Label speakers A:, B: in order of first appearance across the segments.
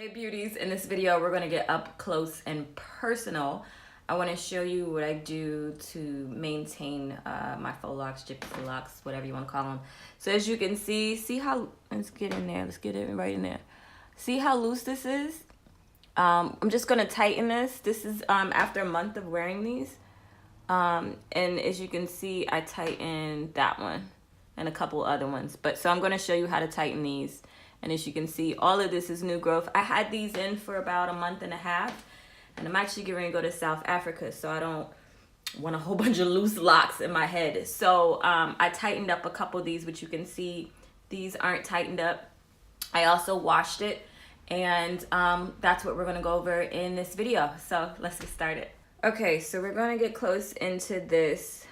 A: Hey beauties, in this video we're going to get up close and personal. I want to show you what I do to maintain my faux locks, gypsy locks, whatever you want to call them. So as you can see how, let's get in there, let's get it right in there. See how loose this is? I'm just going to tighten this. This is after a month of wearing these. And as you can see, I tightened that one and a couple other ones. So I'm going to show you how to tighten these. And as you can see, all of this is new growth. I had these in for about a month and a half. And I'm actually getting ready to go to South Africa, so I don't want a whole bunch of loose locks in my head. So I tightened up a couple of these, which you can see these aren't tightened up. I also washed it. And that's what we're going to go over in this video. So let's get started. Okay, so we're going to get close into this.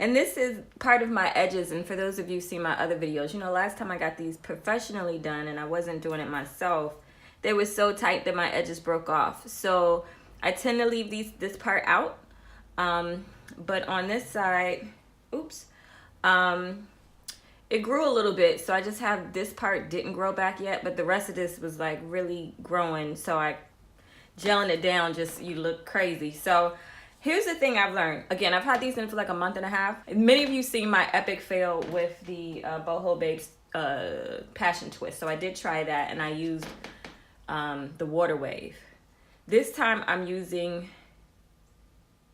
A: And this is part of my edges, and for those of you who see my other videos, you know, last time I got these professionally done and I wasn't doing it myself, they were so tight that my edges broke off. So I tend to leave this part out. But on this side, oops, it grew a little bit. So I just have this part didn't grow back yet, but the rest of this was like really growing. So I gelling it down, just you look crazy. So here's the thing I've learned. Again, I've had these in for like a month and a half. Many of you seen my epic fail with the Boho Babes Passion Twist. So I did try that and I used the Water Wave. This time I'm using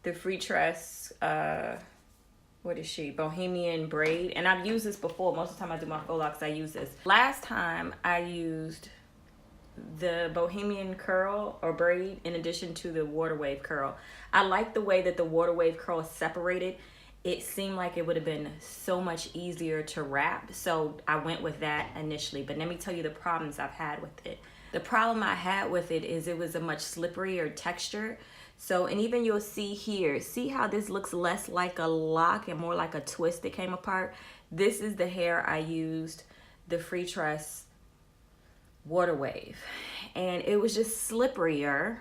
A: the Free Tress, what is she? Bohemian Braid. And I've used this before. Most of the time I do my faux locks, I use this. Last time I used the Bohemian curl or braid in addition to the Water Wave curl. I like the way that the Water Wave curl is separated. It seemed like it would have been so much easier to wrap, so I went with that initially. But let me tell you the problems I've had with it. The problem I had with it is it was a much slipperier texture. So, and even you'll see here, see how this looks less like a lock and more like a twist that came apart? This is the hair I used, the Free Tress Water Wave, and it was just slipperier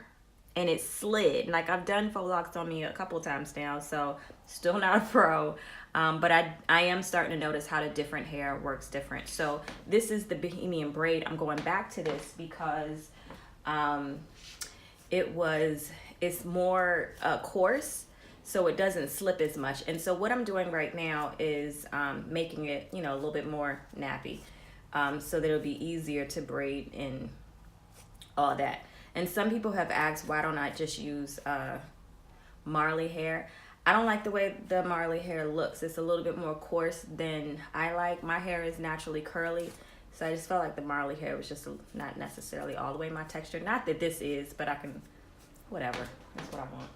A: and it slid. Like, I've done faux locks on me a couple times now, so still not a pro, but I am starting to notice how the different hair works different. So this is the Bohemian Braid. I'm going back to this because it's more coarse, so it doesn't slip as much. And so what I'm doing right now is making it, you know, a little bit more nappy. So that it'll be easier to braid and all that. And some people have asked, why don't I just use Marley hair? I don't like the way the Marley hair looks. It's a little bit more coarse than I like. My hair is naturally curly, so I just felt like the Marley hair was just not necessarily all the way my texture. Not that this is, but I can, whatever. That's what I want.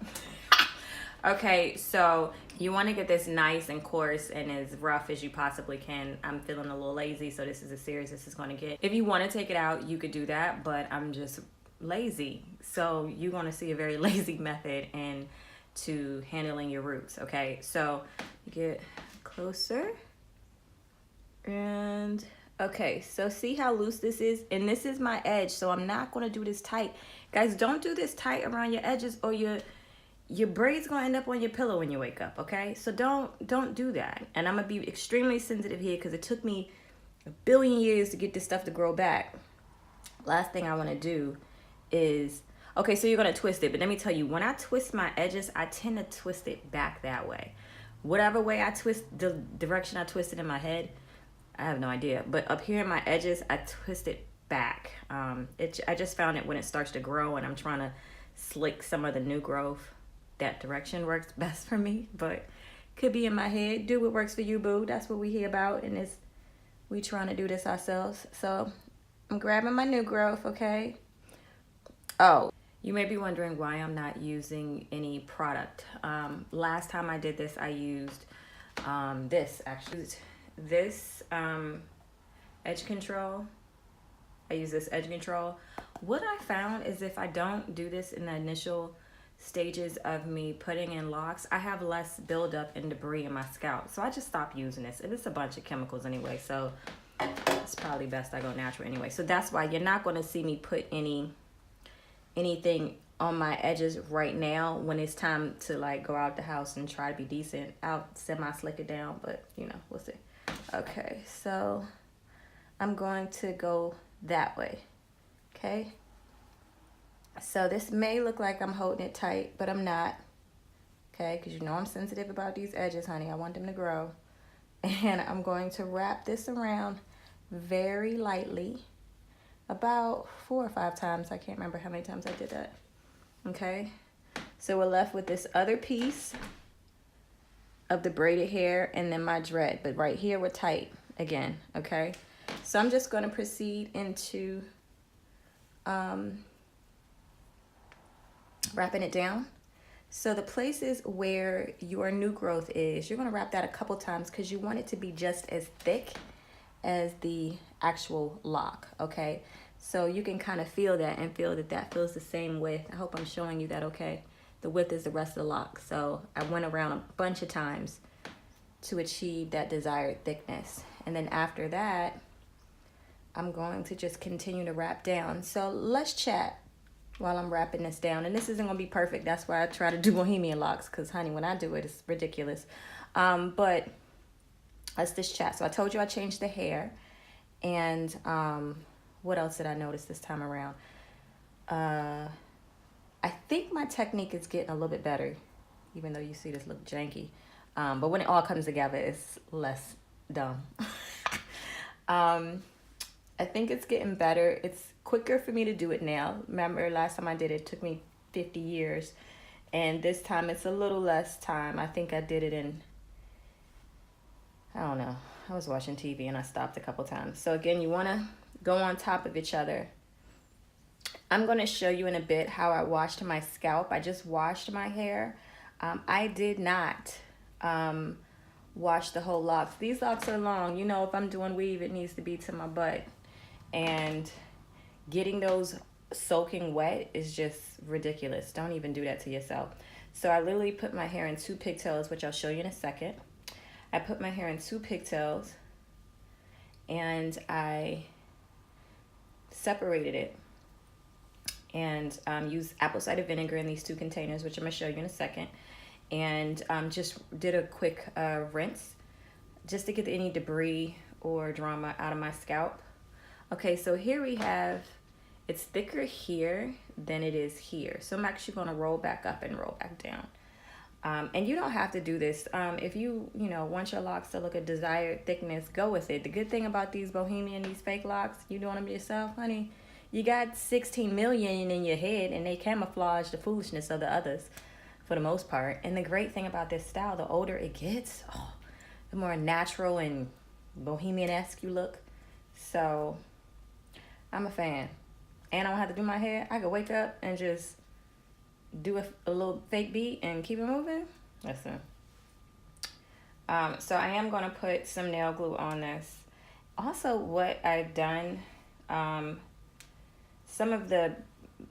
A: Okay, so you want to get this nice and coarse and as rough as you possibly can. I'm feeling a little lazy, so this is as serious as it's going to get. If you want to take it out, you could do that, but I'm just lazy. So you're going to see a very lazy method and to handling your roots, okay? So get closer. And okay, so see how loose this is? And this is my edge, so I'm not going to do this tight. Guys, don't do this tight around your edges or your braid's gonna end up on your pillow when you wake up, okay? So don't do that. And I'm gonna be extremely sensitive here because it took me a billion years to get this stuff to grow back. Last thing I wanna do is, okay, so you're gonna twist it, but let me tell you, when I twist my edges, I tend to twist it back that way. Whatever way I twist, the direction I twist it in my head, I have no idea. But up here in my edges, I twist it back. I just found it when it starts to grow and I'm trying to slick some of the new growth. That direction works best for me, but could be in my head. Do what works for you, boo. That's what we hear about, and we trying to do this ourselves. So I'm grabbing my new growth, okay? Oh, you may be wondering why I'm not using any product. Last time I did this, I used this, actually. This edge control. I use this edge control. What I found is if I don't do this in the initial stages of me putting in locks, I have less buildup and debris in my scalp. So I just stopped using this. And it's a bunch of chemicals anyway, so it's probably best I go natural anyway. So that's why you're not going to see me put anything on my edges right now. When it's time to like go out the house and try to be decent, I'll semi-slick it down, but you know, we'll see. Okay, so I'm going to go that way. Okay. So this may look like I'm holding it tight, but I'm not. Okay, because you know I'm sensitive about these edges, honey. I want them to grow. And I'm going to wrap this around very lightly, about 4 or 5 times. I can't remember how many times I did that. Okay, so we're left with this other piece of the braided hair and then my dread, but right here we're tight again. Okay, so I'm just going to proceed into wrapping it down. So the places where your new growth is, you're going to wrap that a couple times because you want it to be just as thick as the actual lock. Okay, so you can kind of feel that and feel that that feels the same width. I hope I'm showing you that. Okay, the width is the rest of the lock. So I went around a bunch of times to achieve that desired thickness. And then after that, I'm going to just continue to wrap down. So let's chat while I'm wrapping this down. And this isn't gonna be perfect. That's why I try to do bohemian locks, because honey, when I do it, it's ridiculous. But let's just chat. So I told you I changed the hair. And what else did I notice this time around? I think my technique is getting a little bit better, even though you see this look janky. But when it all comes together, it's less dumb. I think it's getting better. It's quicker for me to do it now. Remember last time I did it, it took me 50 years. And this time it's a little less time. I think I did it in, I don't know. I was watching TV and I stopped a couple times. So again, you want to go on top of each other. I'm going to show you in a bit how I washed my scalp. I just washed my hair. I did not wash the whole locks. These locks are long. You know, if I'm doing weave, it needs to be to my butt. And getting those soaking wet is just ridiculous. Don't even do that to yourself. So I literally put my hair in 2 pigtails, which I'll show you in a second. I put my hair in 2 pigtails and I separated it and used apple cider vinegar in these 2 containers, which I'm gonna show you in a second. And just did a quick rinse just to get any debris or drama out of my scalp. Okay, so here we have, it's thicker here than it is here. So I'm actually gonna roll back up and roll back down. And you don't have to do this. If you want your locks to look a desired thickness, go with it. The good thing about these bohemian, these fake locks, you doing them yourself, honey, you got 16 million in your head and they camouflage the foolishness of the others for the most part. And the great thing about this style, the older it gets, the more natural and bohemian-esque you look. So I'm a fan. And I don't have to do my hair. I could wake up and just do a little fake beat and keep it moving. Listen. So I am going to put some nail glue on this. Also, what I've done, some of the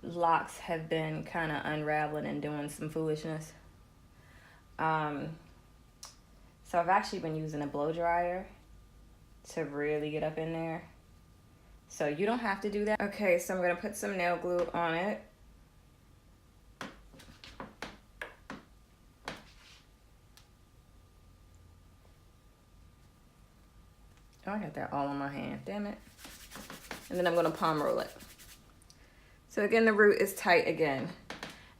A: locks have been kind of unraveling and doing some foolishness. So I've actually been using a blow dryer to really get up in there. So you don't have to do that. Okay, so I'm going to put some nail glue on it. Oh, I got that all on my hand, damn it. And then I'm gonna palm roll it. So again, the root is tight again.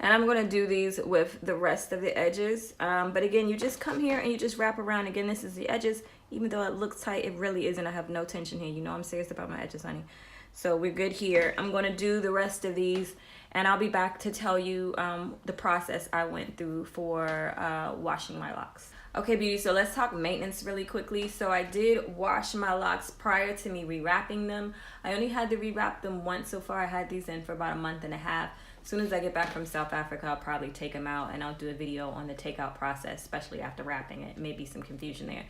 A: And I'm gonna do these with the rest of the edges. But again, you just come here and you just wrap around. Again, this is the edges. Even though it looks tight, it really isn't. I have no tension here. You know I'm serious about my edges, honey. So we're good here. I'm gonna do the rest of these and I'll be back to tell you the process I went through for washing my locks. Okay, beauty, so let's talk maintenance really quickly. So I did wash my locks prior to me rewrapping them. I only had to rewrap them once so far. I had these in for about a month and a half. As soon as I get back from South Africa, I'll probably take them out and I'll do a video on the takeout process, especially after wrapping it. Maybe some confusion there.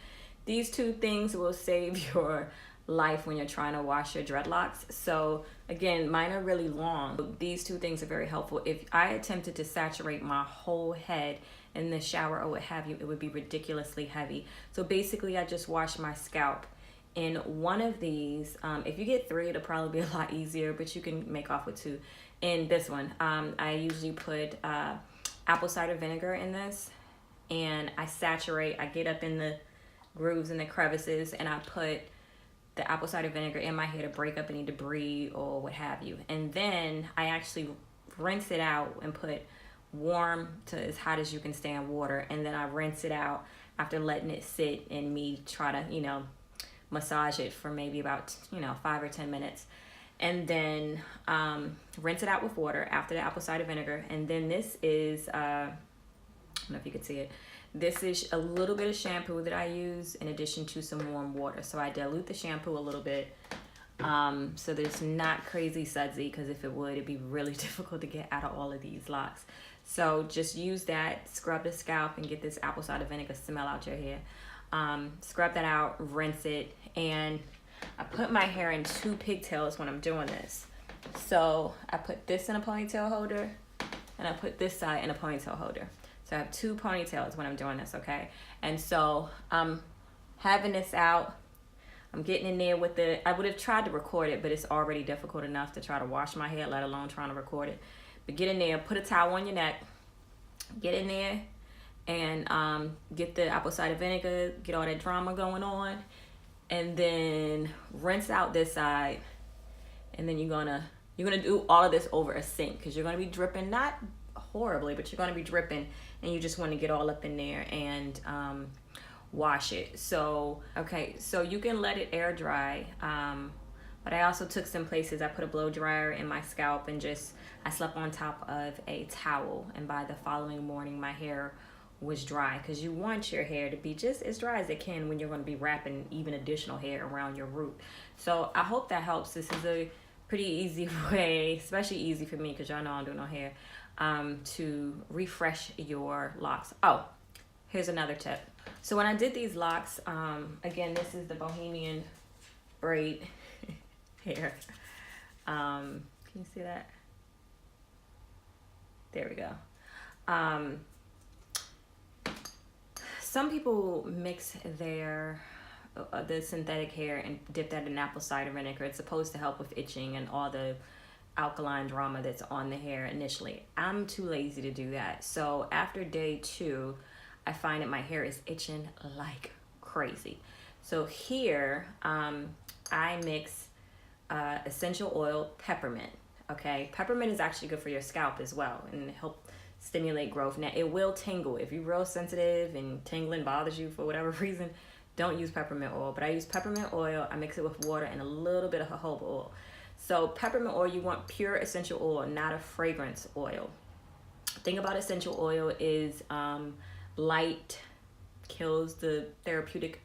A: These 2 things will save your life when you're trying to wash your dreadlocks. So again, mine are really long. These 2 things are very helpful. If I attempted to saturate my whole head in the shower or what have you, it would be ridiculously heavy. So basically I just wash my scalp in one of these. If you get 3, it'll probably be a lot easier, but you can make off with 2. In this one, I usually put apple cider vinegar in this and I saturate. I get up in the grooves and the crevices and I put the apple cider vinegar in my hair to break up any debris or what have you. And then I actually rinse it out and put warm to as hot as you can stand water. And then I rinse it out after letting it sit and me try to, you know, massage it for maybe about, you know, 5 or 10 minutes. And then rinse it out with water after the apple cider vinegar. And then this is, I don't know if you could see it. This is a little bit of shampoo that I use in addition to some warm water. So I dilute the shampoo a little bit so that it's not crazy sudsy, because if it would, it'd be really difficult to get out of all of these locks. So just use that, scrub the scalp, and get this apple cider vinegar smell out your hair. Scrub that out, rinse it, and I put my hair in 2 pigtails when I'm doing this. So I put this in a ponytail holder, and I put this side in a ponytail holder. So I have 2 ponytails when I'm doing this, okay? And so I'm having this out. I'm getting in there with the, I would have tried to record it, but it's already difficult enough to try to wash my hair, let alone trying to record it. But get in there, put a towel on your neck, get in there, and get the apple cider vinegar, get all that drama going on, and then rinse out this side. And then you're gonna do all of this over a sink, because you're gonna be dripping, not horribly, but you're gonna be dripping, and you just want to get all up in there and wash it. So okay, so you can let it air dry, but I also took some places, I put a blow dryer in my scalp and just I slept on top of a towel, and by the following morning my hair was dry, because you want your hair to be just as dry as it can when you're going to be wrapping even additional hair around your root. So I hope that helps. This is a pretty easy way, especially easy for me because y'all know I don't do no hair, to refresh your locks. Oh, here's another tip. So when I did these locks, again, this is the Bohemian braid hair. Can you see that? There we go. Some people mix their the synthetic hair and dip that in apple cider vinegar. It's supposed to help with itching and all the alkaline drama that's on the hair initially. I'm too lazy to do that. So after day 2, I find that my hair is itching like crazy. So here, I mix essential oil, peppermint. Okay, peppermint is actually good for your scalp as well and help stimulate growth. Now it will tingle. If you're real sensitive and tingling bothers you for whatever reason, don't use peppermint oil. But I use peppermint oil, I mix it with water and a little bit of jojoba oil. So peppermint oil, you want pure essential oil, not a fragrance oil. The thing about essential oil is light kills the therapeutic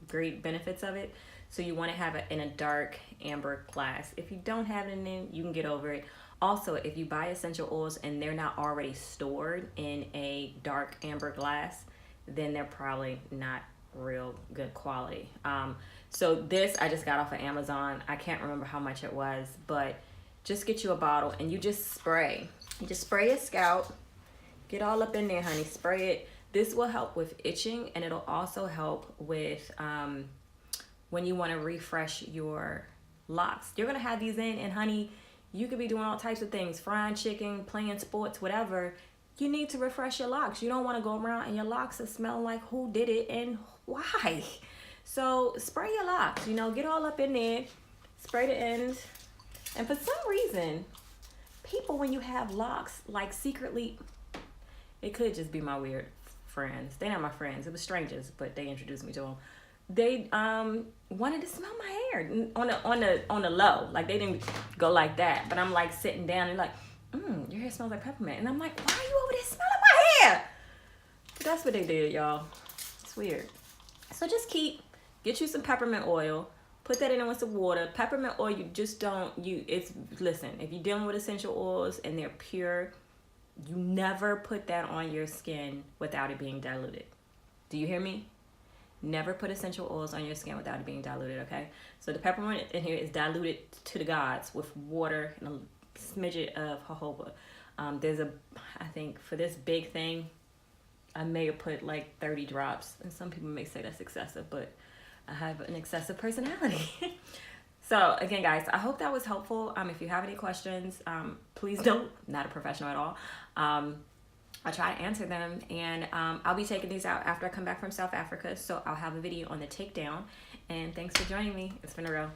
A: great benefits of it. So you want to have it in a dark amber glass. If you don't have it in there, you can get over it. Also, if you buy essential oils and they're not already stored in a dark amber glass, then they're probably not real good quality. So this I just got off of Amazon. I can't remember how much it was, but just get you a bottle and you just spray. You just spray your scalp. Get all up in there, honey. Spray it. This will help with itching, and it'll also help with when you want to refresh your locks. You're going to have these in, and honey, you could be doing all types of things, frying chicken, playing sports, whatever. You need to refresh your locks. You don't want to go around and your locks are smelling like who did it and why. So spray your locks, you know, get all up in there, spray the ends. And for some reason, people, when you have locks, like secretly, it could just be my weird friends. They're not my friends, it was strangers, but they introduced me to them. They wanted to smell my hair on the low. Like they didn't go like that, but I'm like sitting down and like, your hair smells like peppermint. And I'm like, why are you over there smelling my hair? But that's what they did, y'all. It's weird. So just get you some peppermint oil, put that in with some water. Peppermint oil, you just don't, listen, if you're dealing with essential oils and they're pure, you never put that on your skin without it being diluted. Do you hear me? Never put essential oils on your skin without it being diluted, okay? So the peppermint in here is diluted to the gods with water and a smidget of jojoba. I think for this big thing, I may have put like 30 drops. And some people may say that's excessive, but I have an excessive personality. So again, guys, I hope that was helpful. If you have any questions, please don't, not a professional at all. I'll try to answer them, and I'll be taking these out after I come back from South Africa, so I'll have a video on the takedown. And thanks for joining me. It's been a real.